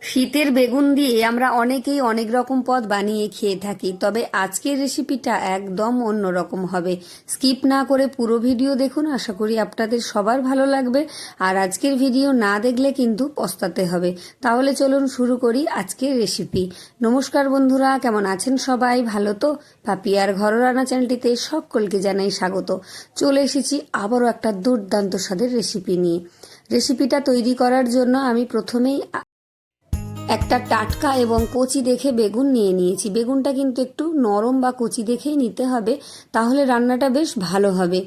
শীতের বেগুন দিয়ে আমরা অনেকেই অনেক রকম পদ বানিয়ে খেয়ে থাকি, তবে আজকের রেসিপিটা একদম অন্যরকম হবে। স্কিপ না করে পুরো ভিডিও দেখুন, আশা করি আপনাদের সবার ভালো লাগবে। আর আজকের ভিডিও না দেখলে কিন্তু পস্তাতে হবে। তাহলে চলুন শুরু করি আজকের রেসিপি। নমস্কার বন্ধুরা, কেমন আছেন সবাই? ভালো তো? পাপিয়ার ঘর রান্না চ্যানেলটিতে সকলকে জানাই স্বাগত। চলে এসেছি আবারও একটা দুর্দান্ত স্বাদের রেসিপি নিয়ে। রেসিপিটা তৈরি করার জন্য আমি প্রথমেই একটা টাটকা এবং কচি দেখে বেগুন নিয়ে নিয়েছি। বেগুনটা কিন্তু একটু নরম বা কচি দেখেই নিতে হবে, তাহলে রান্নাটা বেশ ভালো হবে।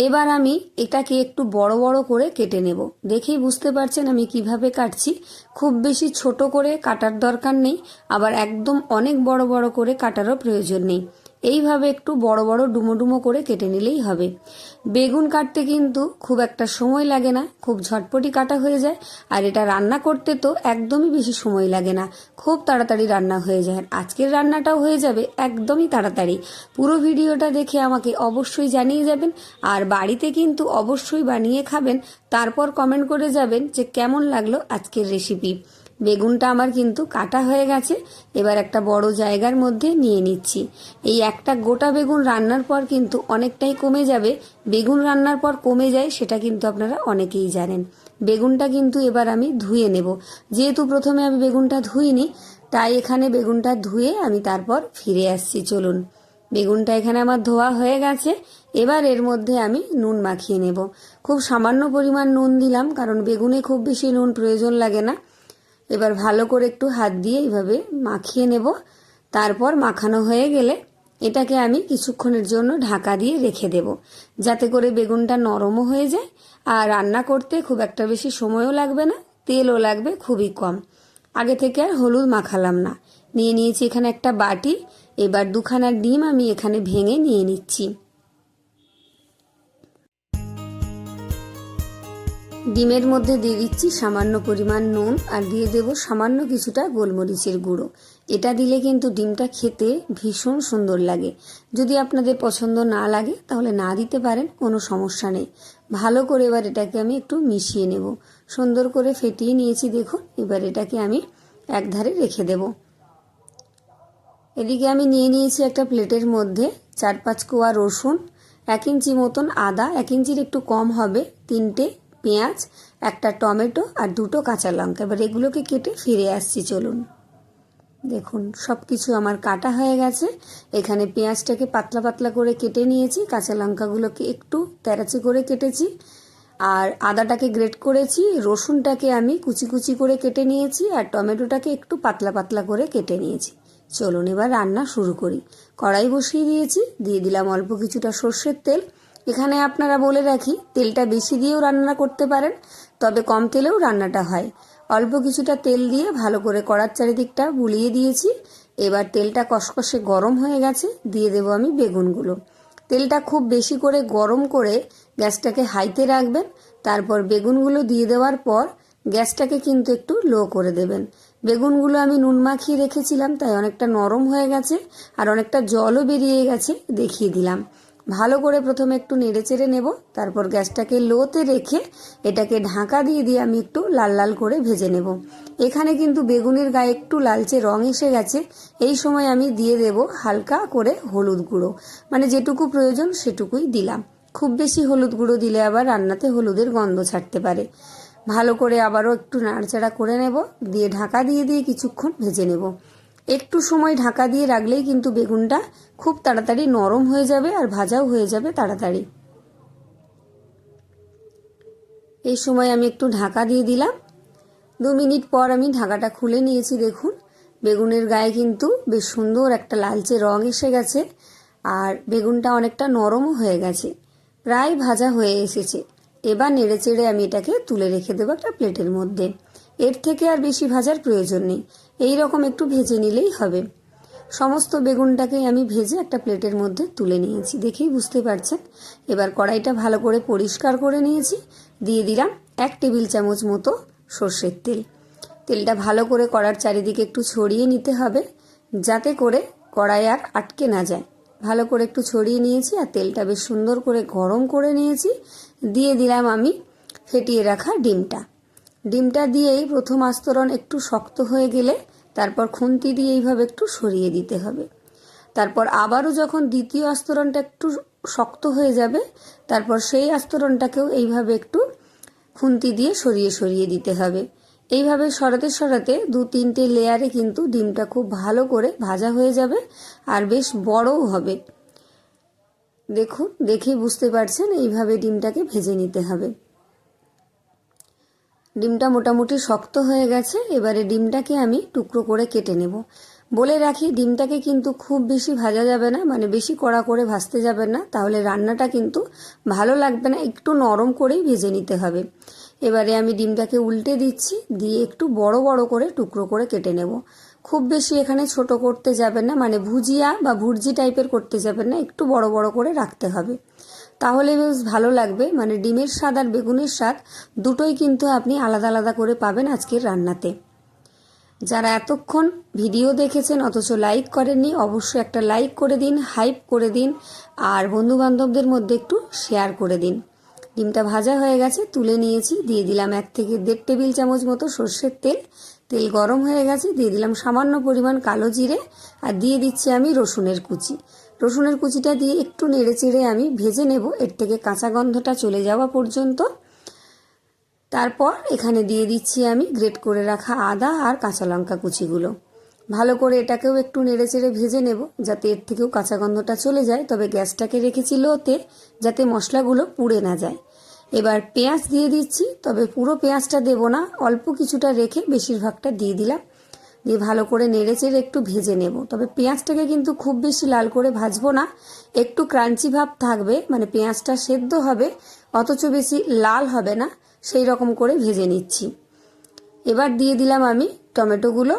এবার আমি এটাকে একটু বড় বড় করে কেটে নেব। দেখেই বুঝতে পারছেন আমি কিভাবে কাটছি। খুব বেশি ছোট করে কাটার দরকার নেই, আবার একদম অনেক বড় বড় করে কাটারও প্রয়োজন নেই। এইভাবে একটু বড় বড় ডুমো ডুমো করে কেটে নিলেই হবে। বেগুন কাটতে কিন্তু খুব একটা সময় লাগে না, খুব ঝটপটি কাটা হয়ে যায়। আর এটা রান্না করতে তো একদমই বেশি সময় লাগে না, খুব তাড়াতাড়ি রান্না হয়ে যায়। আর আজকের রান্নাটাও হয়ে যাবে একদমই তাড়াতাড়ি। পুরো ভিডিওটা দেখে আমাকে অবশ্যই জানিয়ে যাবেন, আর বাড়িতে কিন্তু অবশ্যই বানিয়ে খাবেন। তারপর কমেন্ট করে যাবেন যে কেমন লাগলো আজকের রেসিপি। বেগুনটা আমার কিন্তু কাটা হয়ে গেছে। এবার একটা বড় জায়গার মধ্যে নিয়ে নিচ্ছি। এই একটা গোটা বেগুন রান্নার পর কিন্তু অনেকটাই কমে যাবে। বেগুন রান্নার পর কমে যায় সেটা কিন্তু আপনারা অনেকেই জানেন। বেগুনটা কিন্তু এবার আমি ধুয়ে নেব। যেহেতু প্রথমে আমি বেগুনটা ধুইনি, তাই এখানে বেগুনটা ধুয়ে আমি তারপর ফিরে আসছি। চলুন, বেগুনটা এখানে আমার ধোয়া হয়ে গেছে। এবার এর মধ্যে আমি নুন মাখিয়ে নেব। খুব সামান্য পরিমাণ নুন দিলাম, কারণ বেগুনে খুব বেশি নুন প্রয়োজন লাগে না। এবার ভালো করে একটু হাত দিয়ে এইভাবে মাখিয়ে নেব। তারপর মাখানো হয়ে গেলে এটাকে আমি কিছুক্ষণের জন্য ঢাকা দিয়ে রেখে দেব, যাতে করে বেগুনটা নরমও হয়ে যায়। আর রান্না করতে খুব একটা বেশি সময়ও লাগবে না, তেলও লাগবে খুবই কম। আগে থেকে আর হলুদ মাখালাম না। নিয়ে নিয়েছি এখানে একটা বাটি। এবার দুখানা ডিম আমি এখানে ভেঙে নিয়ে নিচ্ছি। ডিমের মধ্যে দিয়ে দিচ্ছি সামান্য পরিমাণ নুন, আর দিয়ে দেব সামান্য কিছুটা গোলমরিচের গুঁড়ো। এটা দিলে কিন্তু ডিমটা খেতে ভীষণ সুন্দর লাগে। যদি আপনাদের পছন্দ না লাগে তাহলে না দিতে পারেন, কোনো সমস্যা নেই। ভালো করে এবার এটাকে আমি একটু মিশিয়ে নেব। সুন্দর করে ফেটিয়ে নিয়েছি দেখুন। এবার এটাকে আমি একধারে রেখে দেব। এদিকে আমি নিয়ে নিয়েছি একটা প্লেটের মধ্যে 4-5 কোয়া রসুন, 1 ইঞ্চি মতন আদা, 1 ইঞ্চির একটু কম হবে, 3টে পেঁয়াজ, একটা টমেটো আর 2টো কাঁচা লঙ্কা। এবার এগুলোকে কেটে ফিরে আসছি। চলুন, দেখুন সব কিছু আমার কাটা হয়ে গেছে। এখানে পেঁয়াজটাকে পাতলা পাতলা করে কেটে নিয়েছি, কাঁচা লঙ্কাগুলোকে একটু তেরাচি করে কেটেছি, আর আদাটাকে গ্রেট করেছি, রসুনটাকে আমি কুচি কুচি করে কেটে নিয়েছি, আর টমেটোটাকে একটু পাতলা পাতলা করে কেটে নিয়েছি। চলুন এবার রান্না শুরু করি। কড়াই বসিয়ে দিয়েছি, দিয়ে দিলাম অল্প কিছুটা সর্ষের তেল। এখানে আপনারা বলে রাখি, তেলটা বেশি দিয়েও রান্না করতে পারেন, তবে কম তেলেও রান্নাটা হয়। অল্প কিছুটা তেল দিয়ে ভালো করে কড়ার চারিদিকটা বুলিয়ে দিয়েছি। এবার তেলটা কষকষে গরম হয়ে গেছে, দিয়ে দেবো আমি বেগুনগুলো। তেলটা খুব বেশি করে গরম করে গ্যাসটাকে হাইতে রাখবেন। তারপর বেগুনগুলো দিয়ে দেওয়ার পর গ্যাসটাকে কিন্তু একটু লো করে দেবেন। বেগুনগুলো আমি নুন মাখিয়ে রেখেছিলাম, তাই অনেকটা নরম হয়ে গেছে, আর অনেকটা জলও বেরিয়ে গেছে, দেখিয়ে দিলাম। ভালো করে প্রথমে একটু নেড়ে চেড়ে নেব, তারপর গ্যাসটাকে লোতে রেখে এটাকে ঢাকা দিয়ে দিয়ে আমি একটু লাল লাল করে ভেজে নেব। এখানে কিন্তু বেগুনের গায়ে একটু লালচে রং এসে গেছে। এই সময় আমি দিয়ে দেব হালকা করে হলুদ গুঁড়ো, মানে যেটুকু প্রয়োজন সেটুকুই দিলাম। খুব বেশি হলুদ গুঁড়ো দিলে আবার রান্নাতে হলুদের গন্ধ ছাড়তে পারে। ভালো করে আবারও একটু নাড়াচাড়া করে নেব, দিয়ে ঢাকা দিয়ে দিয়ে কিছুক্ষণ ভেজে নেব। একটু সময় ঢাকা দিয়ে রাখলেই কিন্তু বেগুনটা খুব তাড়াতাড়ি নরম হয়ে যাবে, আর ভাজাও হয়ে যাবে তাড়াতাড়ি। এই সময় আমি একটু ঢাকা দিয়ে দিলাম। 2 মিনিট পর আমি ঢাকাটা খুলে নিয়েছি। দেখুন বেগুনের গায়ে কিন্তু বেশ সুন্দর একটা লালচে রং এসে গেছে, আর বেগুনটা অনেকটা নরমও হয়ে গেছে, প্রায় ভাজা হয়ে এসেছে। এবার নেড়ে চেড়ে আমি এটাকে তুলে রেখে দেবো একটা প্লেটের মধ্যে। এর থেকে আর বেশি ভাজার প্রয়োজন নেই, এই রকম একটু ভেজে নিলেই হবে। সমস্ত বেগুনটাকে আমি ভেজে একটা প্লেটের মধ্যে তুলে নিয়েছি, দেখেই বুঝতে পারছেন। এবার কড়াইটা ভালো করে পরিষ্কার করে নিয়েছি, দিয়ে দিলাম 1 টেবিল চামচ মতো সর্ষের তেল। তেলটা ভালো করে কড়ার চারিদিকে একটু ছড়িয়ে নিতে হবে, যাতে করে কড়াই আর আটকে না যায়। ভালো করে একটু ছড়িয়ে নিয়েছি, আর তেলটা বেশ সুন্দর করে গরম করে নিয়েছি। দিয়ে দিলাম আমি ফেটিয়ে রাখা ডিমটা। ডিমটা দিয়েই প্রথম আস্তরণ একটু শক্ত হয়ে গেলে তারপর খুন্তি দিয়ে এইভাবে একটু সরিয়ে দিতে হবে। তারপর আবারও যখন দ্বিতীয় আস্তরণটা একটু শক্ত হয়ে যাবে তারপর সেই আস্তরণটাকেও এইভাবে একটু খুন্তি দিয়ে সরিয়ে সরিয়ে দিতে হবে। এইভাবে সরাতে সরাতে 2-3টে লেয়ারে কিন্তু ডিমটা খুব ভালো করে ভাজা হয়ে যাবে আর বেশ বড়ও হবে। দেখুন, দেখেই বুঝতে পারছেন এইভাবে ডিমটাকে ভেজে নিতে হবে। ডিমটা মোটামুটি শক্ত হয়ে গেছে। এবারে ডিমটাকে আমি টুকরো করে কেটে নেব। বলে রাখি, ডিমটাকে কিন্তু খুব বেশি ভাজা যাবে না, মানে বেশি কড়া করে ভাজতে যাবেন না, তাহলে রান্নাটা কিন্তু ভালো লাগবে না। একটু নরম করেই ভেজে নিতে হবে। এবারে আমি ডিমটাকে উল্টে দিচ্ছি, দিয়ে একটু বড় বড় করে টুকরো করে কেটে নেব। খুব বেশি এখানে ছোট করতে যাবেন না, মানে ভুজিয়া বা ভুর্জি টাইপের করতে যাবেন না, একটু বড় বড় করে রাখতে হবে। তাহলে বেশ ভালো লাগবে, মানে ডিমের স্বাদ আর বেগুনের স্বাদ দুটোই কিন্তু আপনি আলাদা আলাদা করে পাবেন আজকের রান্নাতে। যারা এতক্ষণ ভিডিও দেখেছেন অথচ লাইক করেননি, অবশ্যই একটা লাইক করে দিন, হাইপ করে দিন, আর বন্ধুবান্ধবদের মধ্যে একটু শেয়ার করে দিন। ডিমটা ভাজা হয়ে গেছে, তুলে নিয়েছি। দিয়ে দিলাম 1 থেকে 1.5 টেবিল চামচ মতো সর্ষের তেল। তেল গরম হয়ে গেছে, দিয়ে দিলাম সামান্য পরিমাণ কালো জিরে, আর দিয়ে দিচ্ছি আমি রসুনের কুচি। রসুনের কুচিটা দিয়ে একটু নেড়ে চেড়ে আমি ভেজে নেব, এর থেকে কাঁচা গন্ধটা চলে যাওয়া পর্যন্ত। তারপর এখানে দিয়ে দিচ্ছি আমি গ্রেট করে রাখা আদা আর কাঁচা লঙ্কা কুচিগুলো। ভালো করে এটাকেও একটু নেড়ে চেড়ে ভেজে নেব, যাতে এর থেকেও কাঁচা গন্ধটা চলে যায়। তবে গ্যাসটাকে রেখেছি লোতে, যাতে মশলাগুলো পুড়ে না যায়। এবার পেঁয়াজ দিয়ে দিচ্ছি, তবে পুরো পেঁয়াজটা দেব না, অল্প কিছুটা রেখে বেশিরভাগটা দিয়ে দিলাম। দিয়ে ভালো করে নেড়ে চেড়ে একটু ভেজে নেব। তবে পেঁয়াজটাকে কিন্তু খুব বেশি লাল করে ভাজবো না, একটু ক্রাঞ্চি ভাব থাকবে, মানে পেঁয়াজটা সেদ্ধ হবে অথচ বেশি লাল হবে না, সেই রকম করে ভেজে নিচ্ছি। এবার দিয়ে দিলাম আমি টমেটোগুলো,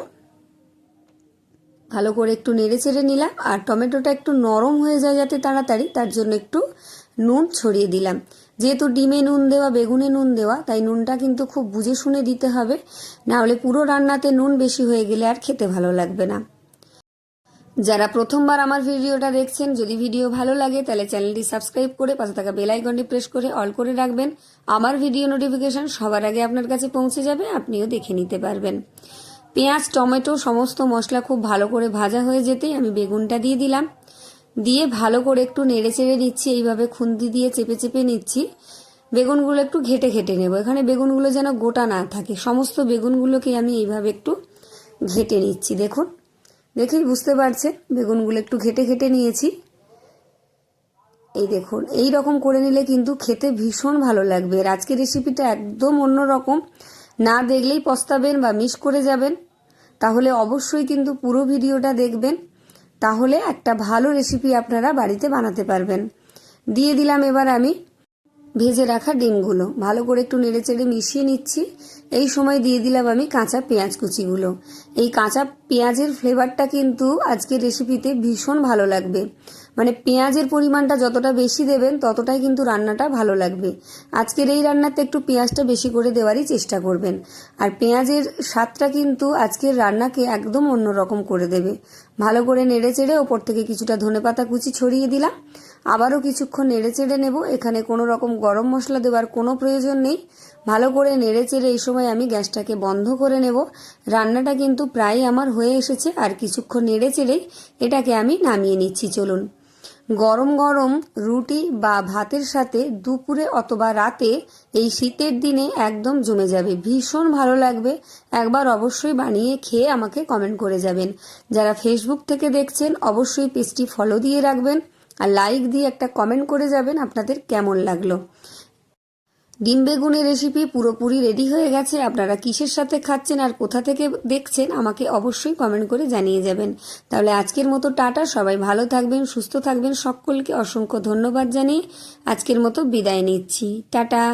ভালো করে একটু নেড়ে চেড়ে নিলাম। আর টমেটোটা একটু নরম হয়ে যায় যাতে তাড়াতাড়ি, তার জন্য একটু নুন ছড়িয়ে দিলাম। যেহেতু ডিমে নুন দেওয়া, বেগুনে নুন দেওয়া, তাই নুনটা কিন্তু খুব বুঝে শুনে দিতে হবে, না হলে পুরো রান্নাতে নুন বেশি হয়ে গেলে আর খেতে ভালো লাগবে না। যারা প্রথমবার আমার ভিডিওটা দেখছেন, যদি ভিডিও ভালো লাগে তাহলে চ্যানেলটি সাবস্ক্রাইব করে পাশে থাকা বেল আইকনটি প্রেস করে অল করে রাখবেন। আমার ভিডিও নোটিফিকেশন সবার আগে আপনার কাছে পৌঁছে যাবে, আপনিও দেখে নিতে পারবেন। পেঁয়াজ, টমেটো সমস্ত মশলা খুব ভালো করে ভাজা হয়ে যেতেই আমি বেগুনটা দিয়ে দিলাম। দিয়ে ভালো করে একটু নেড়ে চেড়ে নিচ্ছি, এইভাবে খুন্তি দিয়ে চেপে চেপে নিচ্ছি। বেগুনগুলো একটু ঘেটে ঘেটে নেব, এখানে বেগুনগুলো যেন গোটা না থাকে। সমস্ত বেগুনগুলোকে আমি এইভাবে একটু ঘেটে নিচ্ছি। দেখুন, দেখেই বুঝতে পারছেন বেগুনগুলো একটু ঘেটে ঘেটে নিয়েছি। এই দেখুন, এই রকম করে নিলে কিন্তু খেতে ভীষণ ভালো লাগবে। আর আজকের রেসিপিটা একদম অন্য রকম, না দেখলেই পস্তাবেন বা মিস করে যাবেন। তাহলে অবশ্যই কিন্তু পুরো ভিডিওটা দেখবেন, তাহলে একটা ভালো রেসিপি আপনারা বাড়িতে বানাতে পারবেন। দিয়ে দিলাম এবার আমি ভেজে রাখা ডিমগুলো, ভালো করে একটু নেড়ে চেড়ে মিশিয়ে নিচ্ছি। এই সময় দিয়ে দিলাম আমি কাঁচা পেঁয়াজ কুচিগুলো। এই কাঁচা পেঁয়াজের ফ্লেভারটা কিন্তু আজকের রেসিপিতে ভীষণ ভালো লাগবে, মানে পেঁয়াজের পরিমাণটা যতটা বেশি দেবেন ততটাই কিন্তু রান্নাটা ভালো লাগবে। আজকের এই রান্নাতে একটু পেঁয়াজটা বেশি করে দেওয়ারই চেষ্টা করবেন। আর পেঁয়াজের স্বাদটা কিন্তু আজকের রান্নাকে একদম অন্যরকম করে দেবে। ভালো করে নেড়ে চেড়ে ওপর থেকে কিছুটা ধনেপাতা কুচি ছড়িয়ে দিলাম। আবারও কিছুক্ষণ নেড়ে চেড়ে নেব। এখানে কোনো রকম গরম মশলা দেওয়ার কোনো প্রয়োজন নেই। ভালো করে নেড়ে চেড়ে এই সময় আমি গ্যাসটাকে বন্ধ করে নেব। রান্নাটা কিন্তু প্রায় আমার হয়ে এসেছে, আর কিছুক্ষণ নেড়ে চেড়েই এটাকে আমি নামিয়ে নিচ্ছি। চলুন, গরম গরম রুটি বা ভাতের সাথে দুপুরে অথবা রাতে এই শীতের দিনে একদম জমে যাবে, ভীষণ ভালো লাগবে। একবার অবশ্যই বানিয়ে খেয়ে আমাকে কমেন্ট করে যাবেন। যারা ফেসবুক থেকে দেখছেন অবশ্যই পেজটি ফলো দিয়ে রাখবেন, আর লাইক দিয়ে একটা কমেন্ট করে যাবেন আপনাদের কেমন লাগলো। ডিম বেগুনের রেসিপি পুরোপুরি রেডি হয়ে গেছে। আপনারা কিসের সাথে খাচ্ছেন আর কোথা থেকে দেখছেন আমাকে অবশ্যই কমেন্ট করে জানিয়ে যাবেন। তাহলে আজকের মতো টাটা, সবাই ভালো থাকবেন, সুস্থ থাকবেন। সকলকে অসংখ্য ধন্যবাদ জানিয়ে আজকের মতো বিদায় নিচ্ছি। টাটা।